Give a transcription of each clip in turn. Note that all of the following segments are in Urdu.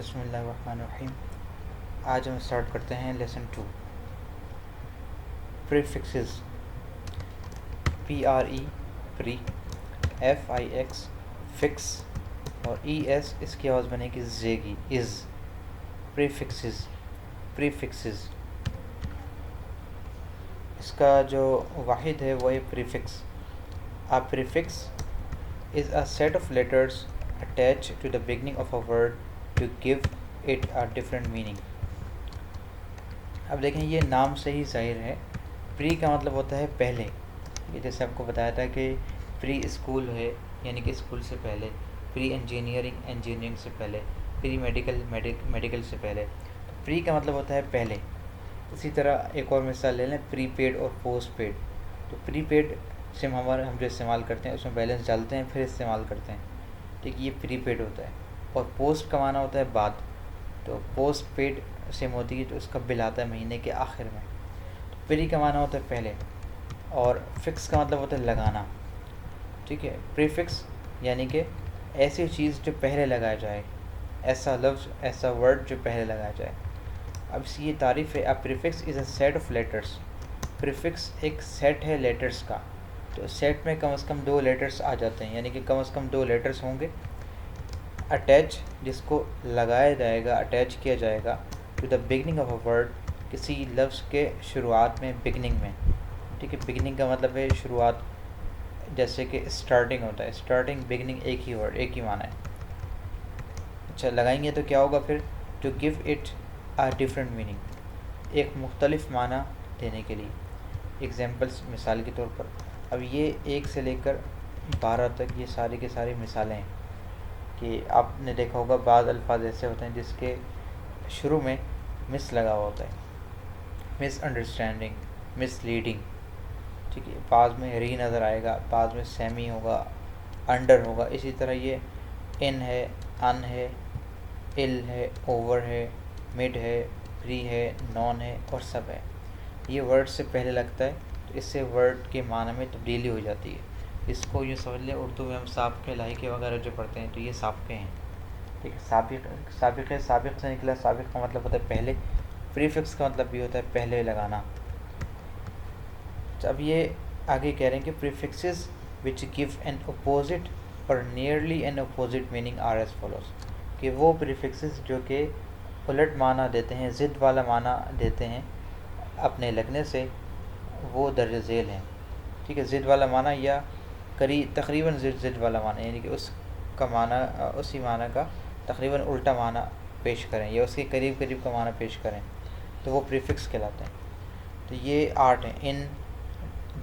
بسم اللہ الرحمن الرحیم. آج ہم اسٹارٹ کرتے ہیں lesson 2 prefixes. P R E pre, F I X fix اور ای ایس اس کی آواز بنے گی زے کی از. پریفکسز پریفکسز اس کا جو واحد ہے وہ ہے prefix. A prefix is a set of letters attached to the beginning of a word to give it a different meaning. اب دیکھیں یہ نام سے ہی ظاہر ہے. پری کا مطلب ہوتا ہے پہلے. یہ جیسے آپ کو بتایا تھا کہ پری اسکول ہے یعنی کہ اسکول سے پہلے، پری انجینئرنگ انجینئرنگ سے پہلے، پری میڈیکل میڈیکل سے پہلے. تو پری کا مطلب ہوتا ہے پہلے. اسی طرح ایک اور مثال لے لیں، پری پیڈ اور پوسٹ پیڈ. تو پری پیڈ سم ہم جو استعمال کرتے ہیں اس میں بیلنس ڈالتے ہیں پھر استعمال کرتے ہیں، ٹھیک. یہ پری پیڈ ہوتا ہے. اور پوسٹ کا معنی ہوتا ہے بعد. تو پوسٹ پیڈ سم ہوتی ہے تو اس کا بل آتا ہے مہینے کے آخر میں. تو پری کا معنی ہوتا ہے پہلے، اور فکس کا مطلب ہوتا ہے لگانا، ٹھیک ہے. پریفکس یعنی کہ ایسی چیز جو پہلے لگایا جائے، ایسا لفظ ایسا ورڈ جو پہلے لگایا جائے. اب اس کی یہ تعریف ہے. A prefix is a set of letters. Prefix ایک سیٹ ہے لیٹرس کا. تو سیٹ میں کم از کم 2 لیٹرس آ جاتے ہیں، یعنی کہ کم از کم 2 لیٹرس ہوں گے. اٹیچ جس کو لگایا جائے گا، اٹیچ کیا جائے گا to the beginning of a word, کسی لفظ کے شروعات میں، بگننگ میں، ٹھیک ہے. بگننگ کا مطلب ہے شروعات، جیسے کہ اسٹارٹنگ ہوتا ہے. اسٹارٹنگ بگننگ ایک ہی ورڈ، ایک ہی معنی ہے. اچھا لگائیں گے تو کیا ہوگا پھر؟ To give it a different meaning, ایک مختلف معنی دینے کے لیے. ایگزامپلس مثال کے طور پر، اب یہ 1 سے لے کر 12 تک یہ ساری کی ساری مثالیں ہیں کہ آپ نے دیکھا ہوگا بعض الفاظ ایسے ہوتے ہیں جس کے شروع میں مس لگا ہوا ہوتا ہے. مس انڈرسٹینڈنگ، مس لیڈنگ، ٹھیک ہے. بعض میں ری نظر آئے گا، بعض میں سیمی ہوگا، انڈر ہوگا. اسی طرح یہ ان ہے، ان ہے، ال ہے، اوور ہے، مڈ ہے، پری ہے، نان ہے اور سب ہے. یہ ورڈ سے پہلے لگتا ہے تو اس سے ورڈ کے معنی میں تبدیلی ہو جاتی ہے. اس کو یہ سمجھ لیں اردو میں ہم سابقے لاحقے وغیرہ جو پڑھتے ہیں تو یہ سابقے ہیں، ٹھیک ہے. سابقے سابق سے نکلا. سابق کا مطلب ہوتا ہے پہلے. پریفکس کا مطلب بھی ہوتا ہے پہلے لگانا. اب یہ آگے کہہ رہے ہیں کہ prefixes which give an opposite or nearly an opposite meaning are as follows, کہ وہ پریفکسز جو کہ الٹ معنی دیتے ہیں، ضد والا معنی دیتے ہیں اپنے لگنے سے، وہ درج ذیل ہیں، ٹھیک ہے. ضد والا معنی یا تقریباً ضد والا معنی، یعنی کہ اس کا معنی، اسی معنی کا تقریباً الٹا معنی پیش کریں یا اس کے قریب قریب کا معنی پیش کریں تو وہ پریفکس کہلاتے ہیں. تو یہ 8 ہیں: ان،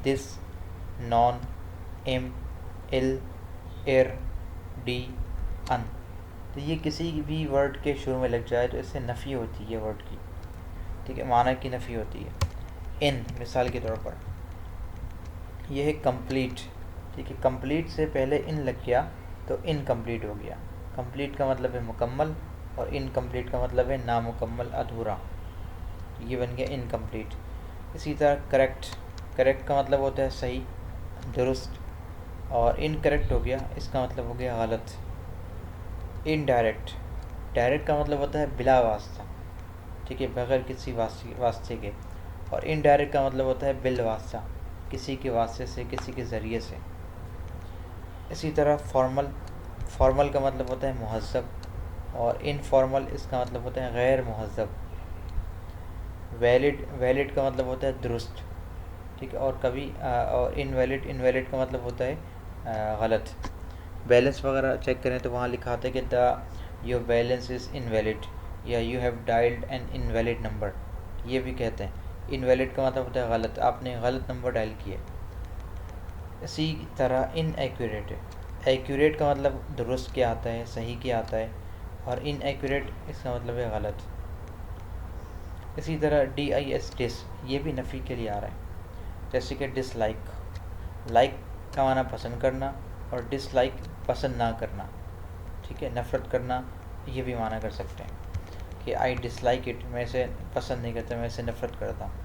دس، نان، ایم، ال، ار، ڈی، ان. تو یہ کسی بھی ورڈ کے شروع میں لگ جائے تو اس سے نفی ہوتی ہے ورڈ کی، ٹھیک ہے، معنی کی نفی ہوتی ہے. ان مثال کے طور پر یہ ہے کمپلیٹ، ٹھیک ہے. کمپلیٹ سے پہلے ان لگ گیا تو انکمپلیٹ ہو گیا. کمپلیٹ کا مطلب ہے مکمل اور انکمپلیٹ کا مطلب ہے نامکمل، ادھورا. یہ بن گیا انکمپلیٹ. اسی طرح کریکٹ. کریکٹ کا مطلب ہوتا ہے صحیح، درست، اور انکریکٹ ہو گیا اس کا مطلب ہو گیا غلط. انڈائریکٹ. ڈائریکٹ کا مطلب ہوتا ہے بلا واسطہ، ٹھیک ہے، بغیر کسی واسطے کے. اور انڈائریکٹ کا مطلب ہوتا ہے بالواسطہ، کسی کے واسطے سے، کسی کے ذریعے سے. اسی طرح فارمل. فارمل کا مطلب ہوتا ہے مہذب، اور انفارمل اس کا مطلب ہوتا ہے غیر مہذب. ویلڈ. ویلڈ کا مطلب ہوتا ہے درست، ٹھیک ہے. اور کبھی اور انویلڈ کا مطلب ہوتا ہے غلط. بیلنس وغیرہ چیک کریں تو وہاں لکھا آتا ہے کہ یور بیلنس از انویلڈ، یا you have dialled an invalid number, یہ بھی کہتے ہیں. انویلڈ کا مطلب ہوتا ہے غلط، آپ نے غلط نمبر ڈائل کیا. اسی طرح ان ایکوریٹ. ایکوریٹ کا مطلب درست کیا آتا ہے، صحیح کیا آتا ہے، اور ان ایکوریٹ اس کا مطلب ہے غلط. اسی طرح ڈی آئی ایس ڈس، یہ بھی نفی کے لیے آ رہا ہے. جیسے کہ ڈس لائک. لائک کا معنی پسند کرنا اور ڈس لائک پسند نہ کرنا، ٹھیک ہے، نفرت کرنا. یہ بھی معنی کر سکتے ہیں کہ آئی ڈس لائک اٹ، میں اسے پسند نہیں کرتا، میں اسے نفرت کرتا ہوں.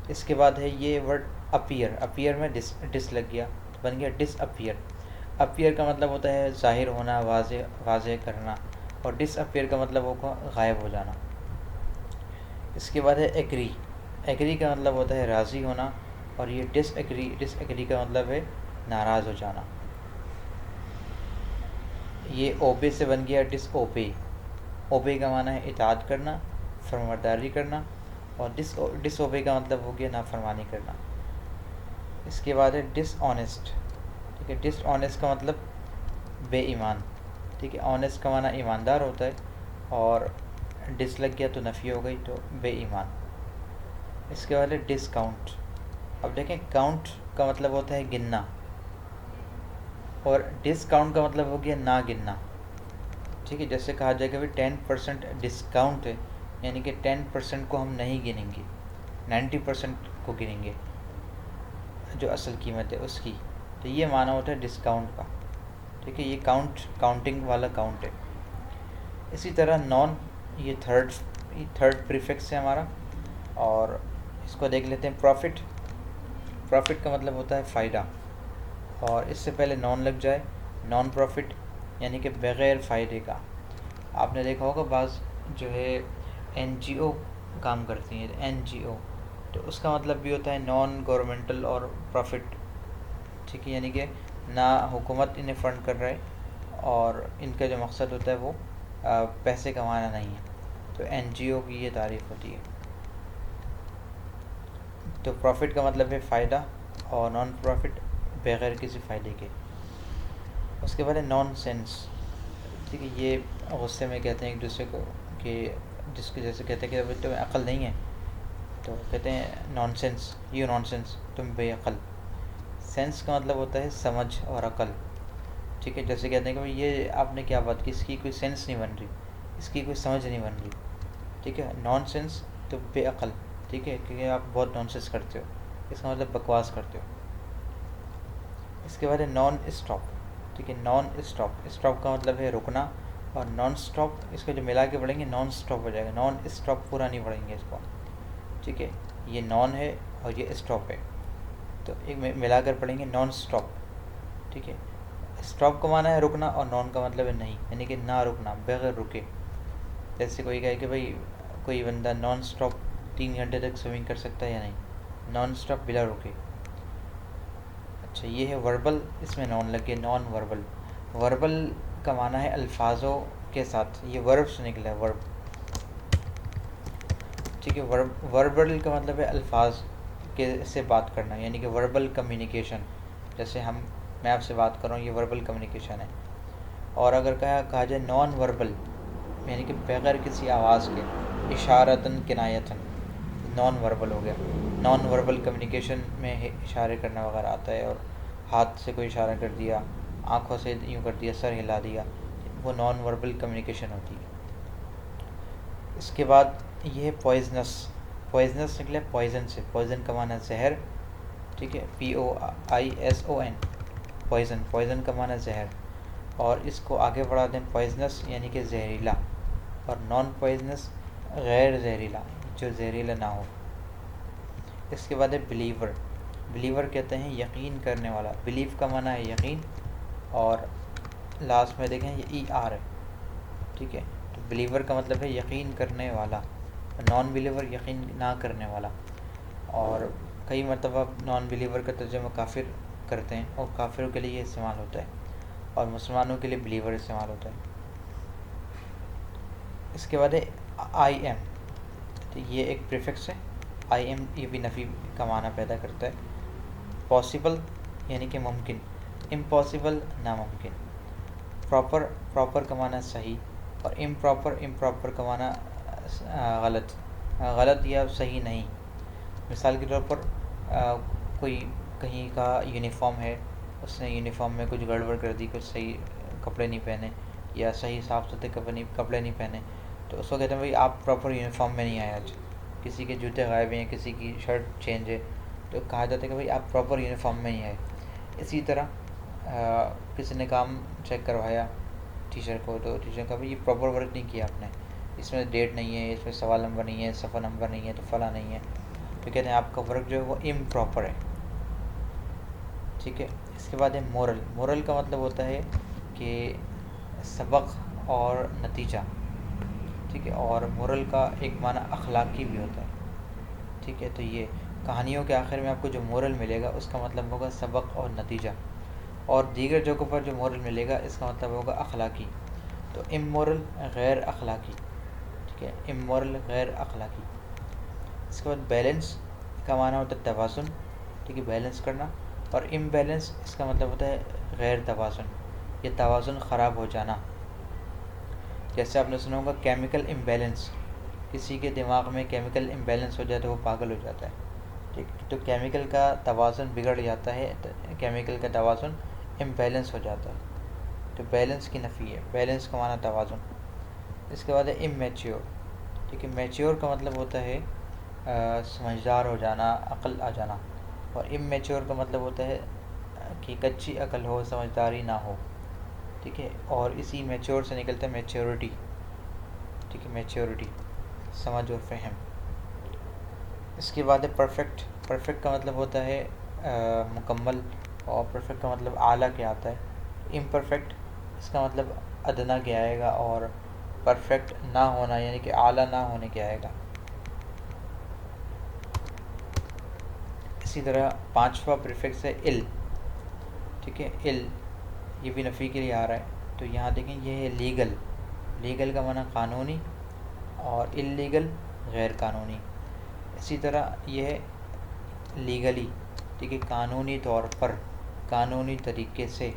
اس کے بعد ہے یہ ورڈ اپیئر. اپیئر میں ڈس لگ گیا تو بن گیا ڈس اپیئر. اپیئر کا مطلب ہوتا ہے ظاہر ہونا، واضح کرنا، اور ڈس اپیئر کا مطلب ہوگا غائب ہو جانا. اس کے بعد ہے ایگری. ایگری کا مطلب ہوتا ہے راضی ہونا, اور یہ ڈس ایگری کا مطلب ہے ناراض ہو جانا. یہ اوبے سے بن گیا ڈس اوبے. اوبے کا معنی ہے اطاعت کرنا, فرمانبرداری کرنا, اور ڈس اوبے کا مطلب ہو گیا نافرمانی کرنا. اس کے بعد ہے ڈس آنیسٹ. ٹھیک ہے, ڈس آنیسٹ کا مطلب بے ایمان. ٹھیک ہے, آنیسٹ کا معنی ایماندار ہوتا ہے, اور ڈس لگ گیا تو نفی ہو گئی, تو بے ایمان. اس کے بعد ہے ڈسکاؤنٹ. اب دیکھیں کاؤنٹ کا مطلب ہوتا ہے گننا, اور ڈسکاؤنٹ کا مطلب ہو گیا نہ گننا. ٹھیک ہے, جیسے کہا جائے کہ 10% ڈسکاؤنٹ ہے, یعنی کہ 10% کو ہم نہیں گنیں گے, 90% کو گنیں گے جو اصل قیمت ہے اس کی. تو یہ معنی ہوتا ہے ڈسکاؤنٹ کا. ٹھیک ہے, یہ کاؤنٹنگ والا کاؤنٹ ہے. اسی طرح نان, یہ تھرڈ پریفکس ہے ہمارا, اور اس کو دیکھ لیتے ہیں. پروفٹ. پروفٹ کا مطلب ہوتا ہے فائدہ, اور اس سے پہلے نان لگ جائے, نان پروفٹ یعنی کہ بغیر فائدے کا. آپ نے دیکھا ہوگا بعض جو ہے NGO کام کرتی ہیں, NGO, تو اس کا مطلب بھی ہوتا ہے نان گورنمنٹل اور پروفٹ. ٹھیک ہے, یعنی کہ نہ حکومت انہیں فنڈ کر رہے, اور ان کا جو مقصد ہوتا ہے وہ پیسے کمانا نہیں ہے. تو NGO کی یہ تعریف ہوتی ہے. تو پروفٹ کا مطلب ہے فائدہ, اور نان پروفٹ بغیر کسی فائدے کے. اس کے بعد ہے نان سینس. ٹھیک ہے, یہ غصے میں کہتے ہیں ایک دوسرے کو کہ جس کے جیسے کہتے ہیں کہ ابھی تمہیں عقل نہیں ہے, تو کہتے ہیں naan sense, you non sense, تم بے عقل. سینس کا مطلب ہوتا ہے سمجھ اور عقل. ٹھیک ہے, جیسے کہتے ہیں کہ بھائی یہ آپ نے کیا بات کی, اس کی کوئی سینس نہیں بن رہی, اس کی کوئی سمجھ نہیں بن رہی. ٹھیک ہے, نان سینس تو بے عقل. ٹھیک ہے, کیونکہ آپ بہت نان سینس کرتے ہو, اس کا مطلب بکواس کرتے ہو. اس کے بعد ہے نان اسٹاپ. ٹھیک ہے, نان اسٹاپ. اسٹاپ کا مطلب ہے رکنا, اور نان اسٹاپ اس کو جو ملا کے پڑھیں گے نان اسٹاپ ہو جائے گا. نان اسٹاپ پورا نہیں پڑھیں گے اس کو. ٹھیک ہے, یہ نان ہے اور یہ اسٹاپ ہے, تو ایک ملا کر پڑھیں گے نان اسٹاپ. ٹھیک ہے, اسٹاپ کا معنی ہے رکنا, اور نان کا مطلب ہے نہیں, یعنی کہ نہ رکنا, بغیر رکے. جیسے کوئی کہے کہ بھائی کوئی بندہ نان اسٹاپ 3 گھنٹے تک سوئنگ کر سکتا ہے یا نہیں, نان اسٹاپ بلا رکے. اچھا, یہ ہے وربل, اس میں نان لگے, نان وربل. وربل کا معنی ہے الفاظوں کے ساتھ, یہ ورب سے نکلا ہے, ورب. ٹھیک ہے, وربل کا مطلب ہے الفاظ کے سے بات کرنا, یعنی کہ وربل کمیونیکیشن. جیسے میں آپ سے بات کر رہا ہوں, یہ وربل کمیونیکیشن ہے. اور اگر کہا جائے نان وربل, یعنی کہ بغیر کسی آواز کے, اشارتاً کنایتاً, نان وربل ہو گیا. نان وربل کمیونیکیشن میں اشارے کرنا وغیرہ آتا ہے, اور ہاتھ سے کوئی اشارہ کر دیا, آنکھوں سے یوں کر دیا, سر ہلا دیا, وہ نان وربل کمیونیکیشن ہوتی ہے. اس کے بعد یہ ہے پوائزنس. پوائزنس نکلے پوائزن سے, پوائزن کا معنی زہر. ٹھیک ہے, POISON, پوائزن. پوائزن کا معنی زہر, اور اس کو آگے بڑھا دیں پوائزنس یعنی کہ زہریلا, اور نان پوائزنس غیر زہریلا, جو زہریلا نہ ہو. اس کے بعد ہے بلیور. بلیور کہتے ہیں یقین کرنے والا. بلیو کا معنی ہے یقین, اور لاسٹ میں دیکھیں یہ ER ہے. ٹھیک ہے, تو بلیور کا مطلب ہے یقین کرنے والا, نان بلیور یقین نہ کرنے والا. اور کئی مرتبہ نان بلیور کا ترجمہ کافر کرتے ہیں, اور کافروں کے لیے یہ استعمال ہوتا ہے, اور مسلمانوں کے لیے بلیور استعمال ہوتا ہے. اس کے بعد ہے IM. تو یہ ایک پریفکس ہے. IM یہ بھی نفی کا معنی پیدا کرتا ہے. پاسبل یعنی کہ ممکن, امپاسبل ناممکن. پراپر کا معنی صحیح, اور امپراپر کا معنی غلط یا صحیح نہیں. مثال کے طور پر کوئی کہیں کا یونیفارم ہے, اس نے یونیفارم میں کچھ گڑبڑ کر دی, کچھ صحیح کپڑے نہیں پہنے, یا صحیح صاف ستھرے کپڑے نہیں پہنے, تو اس کو کہتے ہیں بھائی آپ پراپر یونیفارم میں نہیں آئے آج. کسی کے جوتے غائب ہیں, کسی کی شرٹ چینج ہے, تو کہا جاتا ہے کہ بھائی آپ پراپر یونیفارم میں نہیں آئے. اسی طرح کسی نے کام چیک کروایا ٹیچر کو, تو ٹیچر کا بھائی یہ پراپر ورک نہیں کیا آپ نے, اس میں ڈیٹ نہیں ہے, اس میں سوال نمبر نہیں ہے, صفحہ نمبر نہیں ہے, تو فلاں نہیں ہے, تو کہتے ہیں آپ کا ورک جو ہے وہ امپراپر ہے. ٹھیک ہے. اس کے بعد ہے مورل. مورل کا مطلب ہوتا ہے کہ سبق اور نتیجہ، ٹھیک ہے، اور مورل کا ایک معنی اخلاقی بھی ہوتا ہے، ٹھیک ہے. تو یہ کہانیوں کے آخر میں آپ کو جو مورل ملے گا اس کا مطلب ہوگا سبق اور نتیجہ، اور دیگر جگہوں پر جو مورل ملے گا اس کا مطلب ہوگا اخلاقی. تو امورل غیر اخلاقی، ٹھیک ہے، امورل غیر اخلاقی. اس کے بعد بیلنس کا معنی ہوتا ہے توازن، ٹھیک ہے، بیلنس کرنا. اور امبیلنس اس کا مطلب ہوتا ہے غیر توازن، یہ توازن خراب ہو جانا. جیسے آپ نے سنا ہوگا کیمیکل امبیلنس، کسی کے دماغ میں کیمیکل امبیلنس ہو جائے تو وہ پاگل ہو جاتا ہے، ٹھیک. تو کیمیکل کا توازن بگڑ جاتا ہے، کیمیکل کا توازن امبیلنس ہو جاتا ہے. تو بیلنس کی نفی ہے، بیلنس کا معنی توازن. اس کے بعد ہے امیچیور، ٹھیک ہے. میچیور کا مطلب ہوتا ہے سمجھدار ہو جانا، عقل آ جانا. اور امیچیور کا مطلب ہوتا ہے کہ کچی عقل ہو، سمجھداری نہ ہو، ٹھیک ہے. اور اسی میچیور سے نکلتا ہے میچیورٹی، ٹھیک ہے، میچیورٹی سمجھ اور فہم. اس کے بعد ہے پرفیکٹ. پرفیکٹ کا مطلب ہوتا ہے مکمل، اور پرفیکٹ کا مطلب اعلیٰ کے آتا ہے. امپرفیکٹ اس کا مطلب ادنا کے آئے گا، اور پرفیکٹ نہ ہونا یعنی کہ اعلیٰ نہ ہونے کے آئے گا. اسی طرح پانچواں پریفکس ہے ال، ٹھیک ہے. ال یہ بھی نفی کے لیے آ رہا ہے. تو یہاں دیکھیں یہ ہے لیگل. لیگل کا معنی قانونی، اور اللیگل غیر قانونی. اسی طرح یہ ہے لیگلی، ٹھیک ہے، قانونی طور پر، قانونی طریقے سے،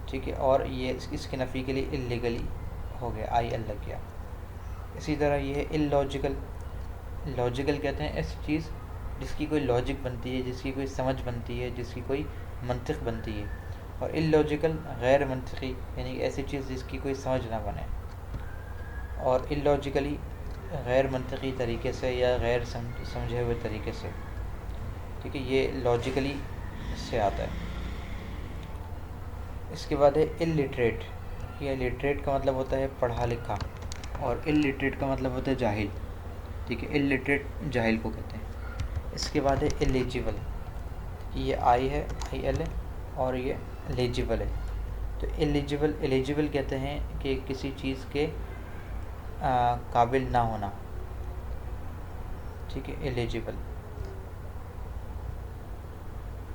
ٹھیک ہے. اور یہ اس کی نفی کے لیے اللیگلی ہو گیا، آئی ال لگ گیا. اسی طرح یہ ہے اللاجیکل. لاجیکل کہتے ہیں ایسی چیز جس کی کوئی لاجک بنتی ہے، جس کی کوئی سمجھ بنتی ہے، جس کی کوئی منطق بنتی ہے. اور اللاجیکل غیر منطقی یعنی کہ ایسی چیز جس کی کوئی سمجھ نہ بنے. اور اللاجیکلی غیر منطقی طریقے سے یا غیر سمجھے ہوئے طریقے سے، ٹھیک ہے. یہ لاجیکلی سے آتا ہے. اس کے بعد ہے اللیٹریٹ. یہ لٹریٹ کا مطلب ہوتا ہے پڑھا لکھا، اور اللیٹریٹ کا مطلب ہوتا ہے جاہل، ٹھیک ہے. اللیٹریٹ جاہل کو کہتے ہیں. اس کے بعد ہے ایلیجیبل. یہ آئی ہے، آئی ایل ہے، اور یہ لیجیبل ہے. تو ایلیجیبل، ایلیجیبل کہتے ہیں کہ کسی چیز کے قابل نہ ہونا، ٹھیک ہے. ایلیجیبل،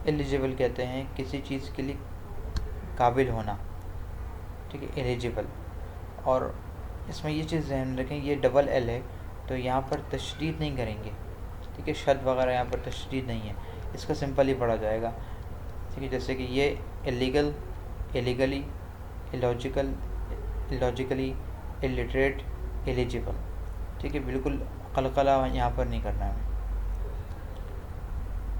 ایلیجیبل کہتے ہیں کسی چیز کے لیے قابل ہونا، ٹھیک ہے، ایلیجیبل. اور اس میں یہ چیز ذہن میں رکھیں، یہ ڈبل ایل ہے تو یہاں پر تشدید نہیں کریں گے، ٹھیک ہے. شد وغیرہ یہاں پر تشدید نہیں ہے، اس کا سمپل ہی پڑھا جائے گا، ٹھیک ہے. جیسے کہ یہ اللیگل، ایلیگلی، اللاجیکل، اللاجیکلی، اللیٹریٹ، ایلیجیبل، ٹھیک ہے. بالکل قلقلہ یہاں پر نہیں کرنا ہے.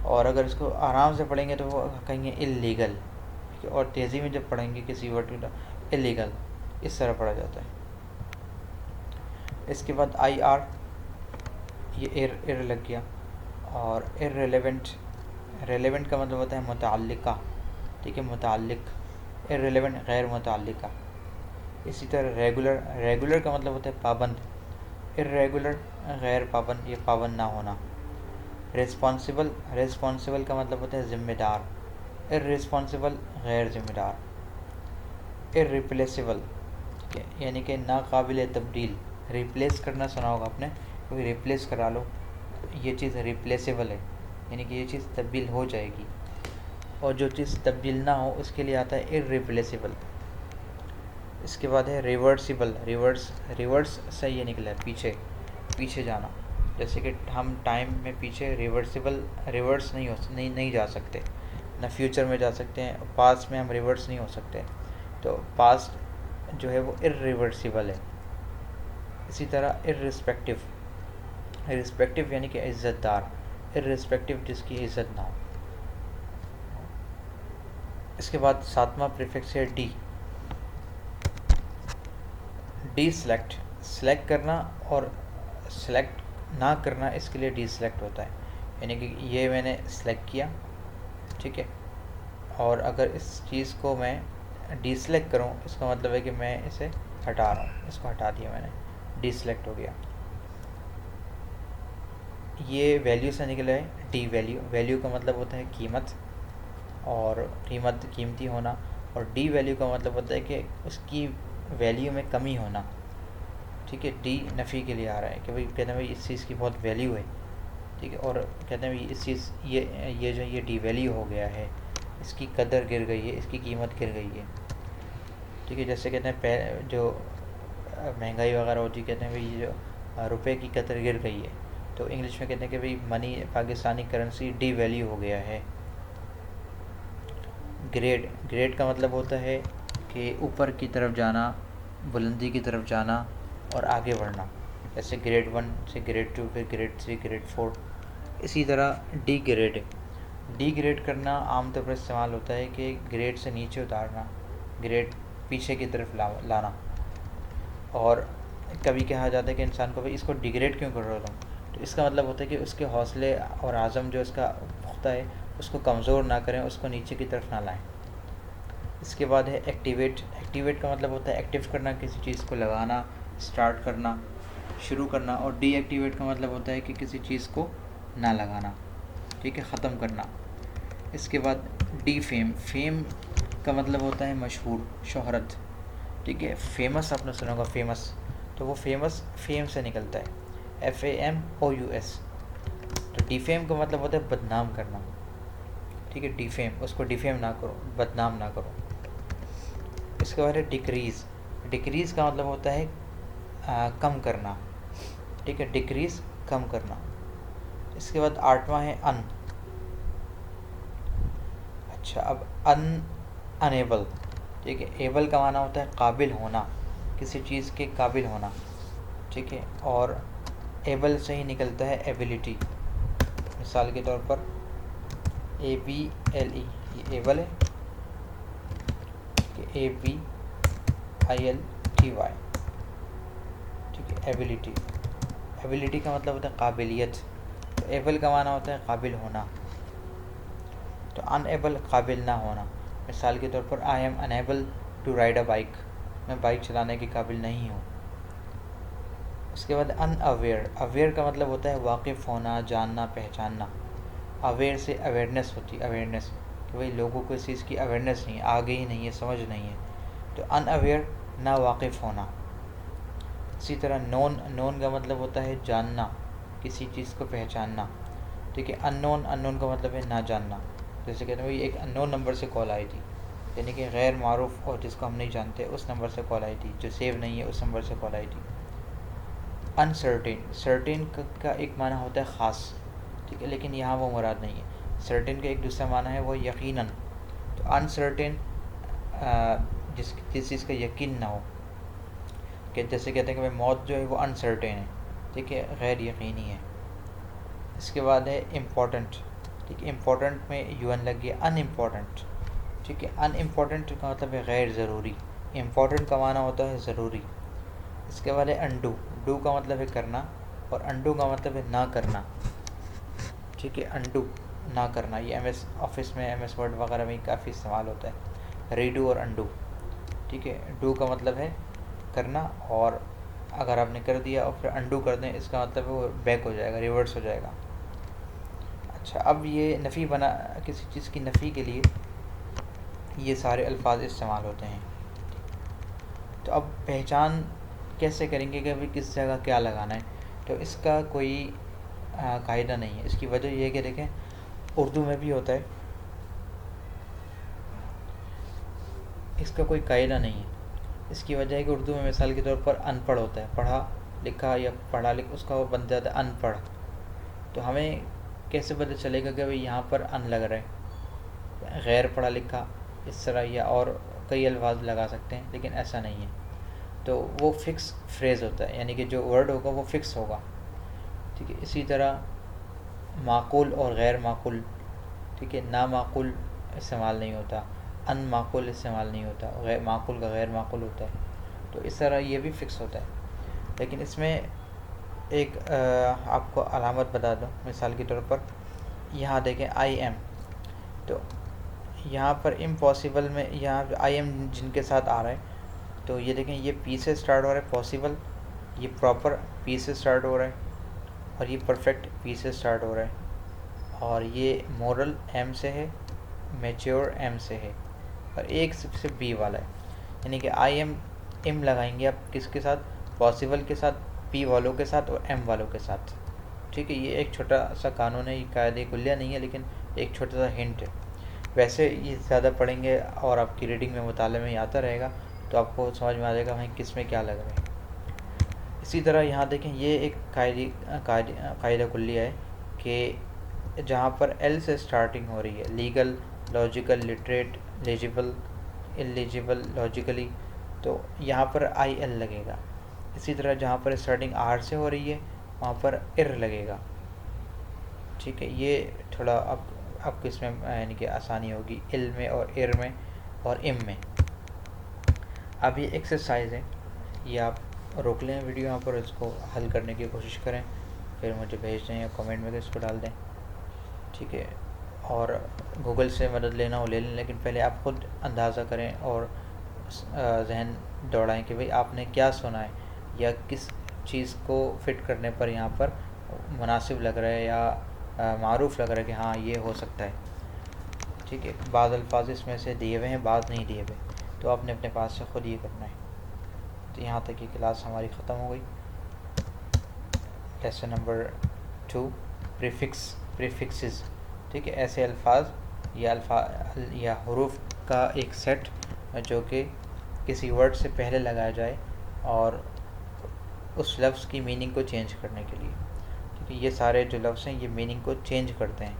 اور اگر اس کو آرام سے پڑھیں گے تو وہ کہیں گے اللیگل، ٹھیک ہے. اور تیزی میں جب پڑھیں گے کسی ورڈ کو اللیگل، اس طرح پڑھا جاتا ہے. اس کے بعد آئی آر، یہ ایر لگ گیا. اور ارریلیونٹ، ریلیونٹ کا مطلب ہوتا ہے متعلقہ، ٹھیک ہے، متعلق. ارریلیونٹ غیر متعلقہ. اسی طرح ریگولر، ریگولر کا مطلب ہوتا ہے پابند. ارریگولر غیر پابند، یہ پابند نہ ہونا. ریسپانسیبل، ریسپانسیبل کا مطلب ہوتا ہے ذمہ دار. ارریسپانسیبل غیر ذمہ دار. ارریپلیسیبل، ٹھیک ہے، یعنی کہ ناقابل تبدیل. ریپلیس کرنا سنا ہوگا آپ نے، کوئی ریپلیس کرا لو، یہ چیز ریپلیسیبل ہے، یعنی کہ یہ چیز تبدیل ہو جائے گی. اور جو چیز تبدیل نہ ہو اس کے لیے آتا ہے ارریپلیسیبل. اس کے بعد ہے ریورسیبل. ریورس، ریورس سے یہ نکلا ہے پیچھے، پیچھے جانا. جیسے کہ ہم ٹائم میں پیچھے ریورسیبل، ریورس نہیں جا سکتے، نہ فیوچر میں جا سکتے ہیں، پاسٹ میں ہم ریورس نہیں ہو سکتے. تو پاسٹ جو ہے وہ ارریورسیبل ہے. اسی طرح اررسپیکٹو، رسپیکٹو یعنی کہ عزت دار. اررسپیکٹو جس کی عزت نہ ہو. اس کے بعد ساتواں پریفکس ہے ڈی. ڈی سلیکٹ، سلیکٹ کرنا اور سلیکٹ نہ کرنا، اس کے لیے ڈی سلیکٹ ہوتا ہے. یعنی کہ یہ میں نے سلیکٹ کیا، ٹھیک ہے، اور اگر اس چیز کو میں ڈی سلیکٹ کروں اس کا مطلب ہے کہ میں اسے ہٹا رہا ہوں، اس کو ہٹا دیا میں نے، ڈی سلیکٹ ہو گیا. یہ ویلیو سے نکلا ہے ڈی ویلیو. ویلیو کا مطلب ہوتا ہے قیمت، اور قیمت قیمتی ہونا. اور ڈی ویلیو کا مطلب ہوتا ہے کہ اس کی ویلیو میں کمی ہونا، ٹھیک ہے. ڈی نفی کے لیے آ رہا ہے کہ بھائی کہتے ہیں بھائی اس چیز کی بہت ویلیو ہے، ٹھیک ہے. اور کہتے ہیں بھائی اس چیز یہ جو یہ ڈی ویلیو ہو گیا ہے، اس کی قدر گر گئی ہے، اس کی قیمت گر گئی ہے، ٹھیک ہے. جیسے کہتے ہیں جو مہنگائی وغیرہ ہوتی ہے، کہتے ہیں بھائی یہ جو روپے کی قدر گر گئی ہے، تو انگلش میں کہتے ہیں کہ بھائی منی پاکستانی کرنسی ڈی ویلیو ہو گیا ہے. گریڈ کا مطلب ہوتا ہے کہ اوپر کی طرف جانا، بلندی کی طرف جانا اور آگے بڑھنا. جیسے گریڈ 1 سے گریڈ 2، پھر گریڈ 3، گریڈ 4. اسی طرح ڈی گریڈ کرنا عام طور پر استعمال ہوتا ہے کہ گریڈ سے نیچے اتارنا، گریڈ پیچھے کی طرف لانا. اور کبھی کہا جاتا ہے کہ انسان کو بھائی اس کو ڈیگریڈ کیوں کر رہا ہوں، تو اس کا مطلب ہوتا ہے کہ اس کے حوصلے اور عزم جو اس کا پختہ ہے اس کو کمزور نہ کریں، اس کو نیچے کی طرف نہ لائیں. اس کے بعد ہے ایکٹیویٹ کا مطلب ہوتا ہے ایکٹیو کرنا، کسی چیز کو لگانا، اسٹارٹ کرنا، شروع کرنا. اور ڈی ایکٹیویٹ کا مطلب ہوتا ہے کہ کسی چیز کو نہ لگانا، ٹھیک ہے، ختم کرنا. اس کے بعد ڈی فیم کا مطلب ہوتا ہے مشہور، شہرت، ٹھیک ہے. فیمس آپ نے سنا ہوگا، فیمس، تو وہ فیمس فیم سے نکلتا ہے، FAMOUS. تو ڈی فیم کا مطلب ہوتا ہے بدنام کرنا، ٹھیک ہے. ڈیفیم، اس کو ڈیفیم نہ کرو، بدنام نہ کرو. اس کے بعد ہے ڈکریز کا مطلب ہوتا ہے کم کرنا، ٹھیک ہے. ڈکریز، کم کرنا. اس کے بعد 8واں ہے اچھا اب انیبل، ٹھیک ہے. ایبل کا معنی ہوتا ہے قابل ہونا، کسی چیز کے قابل ہونا، ٹھیک ہے. اور ایبل سے ہی نکلتا ہے ایبلٹی. مثال کے طور پر ABLE، یہ ایبل ہے، ABILTY، ٹھیک ہے. ایبلٹی کا مطلب ہوتا ہے قابلیت. تو ایبل کا معنی ہوتا ہے قابل ہونا. تو انیبل، قابل نہ ہونا. مثال کے طور پر I am unable to ride a bike، میں بائک چلانے کے قابل نہیں ہوں. اس کے بعد اویئر کا مطلب ہوتا ہے واقف ہونا، جاننا، پہچاننا. اویئر سے اویئرنیس ہوتی ہے، اویئرنیس کہ بھائی لوگوں کو اس چیز کی اویئرنیس نہیں ہے، آگے ہی نہیں ہے، سمجھ نہیں ہے. تو ان اویئر، نا واقف ہونا. اسی طرح نون کا مطلب ہوتا ہے جاننا، کسی چیز کو پہچاننا، ٹھیک ہے. ان نون کا مطلب ہے نہ جاننا. جیسے کہتے ہیں بھائی ایک ان نون نمبر سے کال آئی تھی، یعنی کہ غیر معروف اور جس کو ہم نہیں جانتے اس نمبر سے کال آئی تھی، جو سیو نہیں ہے اس نمبر سے کال آئی تھی. سرٹین کا ایک معنی ہوتا ہے خاص، ٹھیک ہے، لیکن یہاں وہ مراد نہیں ہے. سرٹین کا ایک دوسرا معنی ہے وہ یقیناً. تو انسرٹین جس چیز کا یقین نہ ہو، کہ جیسے کہتے ہیں کہ بھائی موت جو ہے وہ انسرٹین ہے، ٹھیک ہے، غیر یقینی ہے. اس کے بعد ہے امپورٹنٹ، ٹھیک ہے. امپورٹنٹ میں UN لگ گیا. ان امپورٹنٹ، ٹھیک ہے. ان امپورٹنٹ کا مطلب ہے غیر ضروری، امپورٹنٹ کا معنی ہوتا ہے ضروری. اس کے بعد ہے ڈو کا مطلب ہے کرنا، اور انڈو کا مطلب ہے نہ کرنا، ٹھیک ہے. انڈو، نہ کرنا. یہ MS آفس میں، MS ورڈ وغیرہ میں کافی استعمال ہوتا ہے، ریڈو اور انڈو، ٹھیک ہے. ڈو کا مطلب ہے کرنا، اور اگر آپ نے کر دیا اور پھر انڈو کر دیں، اس کا مطلب ہے وہ بیک ہو جائے گا، ریورس ہو جائے گا. اچھا اب یہ نفی کسی چیز کی نفی کے لیے یہ سارے الفاظ استعمال ہوتے ہیں. تو اب پہچان کیسے کریں گے کہ ابھی کس جگہ کیا لگانا ہے؟ تو اس کا کوئی قاعدہ نہیں ہے. اس کی وجہ یہ ہے کہ دیکھیں اردو میں بھی ہوتا ہے، اس کا کوئی قاعدہ نہیں ہے. اس کی وجہ ہے کہ اردو میں مثال کے طور پر ان پڑھ ہوتا ہے، پڑھا لکھا یا پڑھا لکھ، اس کا وہ بن جاتا ہے ان پڑھ. تو ہمیں کیسے پتہ چلے گا کہ بھائی یہاں پر ان لگ رہا ہے؟ غیر پڑھا لکھا اس طرح، یا اور کئی الفاظ لگا سکتے ہیں، لیکن ایسا نہیں ہے. تو وہ فکس فریز ہوتا ہے، یعنی کہ جو ورڈ ہوگا وہ فکس ہوگا، ٹھیک ہے. اسی طرح معقول اور غیر معقول، ٹھیک ہے. نامعقول استعمال نہیں ہوتا، ان معقول استعمال نہیں ہوتا، غیر معقول کا غیر معقول ہوتا ہے. تو اس طرح یہ بھی فکس ہوتا ہے. لیکن اس میں ایک آپ کو علامت بتا دوں، مثال کے طور پر یہاں دیکھیں آئی ایم، تو یہاں پر امپاسبل میں یہاں آئی ایم جن کے ساتھ آ رہا ہے، تو یہ دیکھیں یہ پی سے اسٹارٹ ہو رہا ہے، پاسبل یہ پراپر پی سے اسٹارٹ ہو رہا ہے، اور یہ پرفیکٹ پی سے اسٹارٹ ہو رہا ہے، اور یہ مورل ایم سے ہے، میچیور ایم سے ہے، اور ایک صرف بی والا ہے. یعنی کہ آئی ایم ایم لگائیں گے آپ کس کے ساتھ؟ پاسبل کے ساتھ، پی والوں کے ساتھ اور ایم والوں کے ساتھ. ٹھیک ہے، یہ ایک چھوٹا سا قانون ہے، یہ قاعدہ کلیہ نہیں ہے لیکن ایک چھوٹا سا ہنٹ ہے. ویسے یہ زیادہ پڑھیں گے اور آپ کی ریڈنگ میں مطالعے میں آتا رہے گا تو آپ کو سمجھ میں آ جائے گا بھائی کس میں کیا لگ رہا ہے. اسی طرح یہاں دیکھیں یہ ایک قاعدہ کلیہ ہے کہ جہاں پر ایل سے اسٹارٹنگ ہو رہی ہے، لیگل، لاجیکل، لٹریٹ، لیجیبل، اللیجیبل، لاجیکلی، تو یہاں پر آئی ایل لگے گا. اسی طرح جہاں پر اسٹارٹنگ آر سے ہو رہی ہے وہاں پر ار لگے گا. ٹھیک ہے، یہ تھوڑا اب کو اس میں یعنی کہ آسانی ہوگی ال میں اور ار میں اور ام میں. اب یہ ایکسرسائز ہے، یہ آپ روک لیں ویڈیو یہاں پر، اس کو حل کرنے کی کوشش کریں، پھر مجھے بھیج دیں یا کمنٹ میں اس کو ڈال دیں. ٹھیک ہے، اور گوگل سے مدد لینا ہو لے لیں، لیکن پہلے آپ خود اندازہ کریں اور ذہن دوڑائیں کہ بھئی آپ نے کیا سنا ہے یا کس چیز کو فٹ کرنے پر یہاں پر مناسب لگ رہا ہے یا معروف لگ رہا ہے کہ ہاں یہ ہو سکتا ہے. ٹھیک ہے، بعض الفاظ اس میں سے دیے ہوئے ہیں، بعض نہیں دیے ہوئے، تو آپ نے اپنے پاس سے خود یہ کرنا ہے. تو یہاں تک یہ کلاس ہماری ختم ہو گئی. Lesson number 2، prefixes. ٹھیک ہے، ایسے الفاظ یا حروف کا ایک سیٹ جو کہ کسی ورڈ سے پہلے لگایا جائے اور اس لفظ کی میننگ کو چینج کرنے کے لیے. ٹھیک ہے، یہ سارے جو لفظ ہیں یہ میننگ کو چینج کرتے ہیں،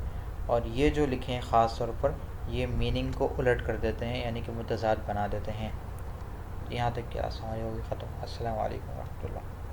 اور یہ جو لکھے ہیں خاص طور پر یہ میننگ کو الٹ کر دیتے ہیں، یعنی کہ متضاد بنا دیتے ہیں. یہاں تک کیا سمجھ ہوگی ختم. السلام علیکم ورحمۃ اللہ.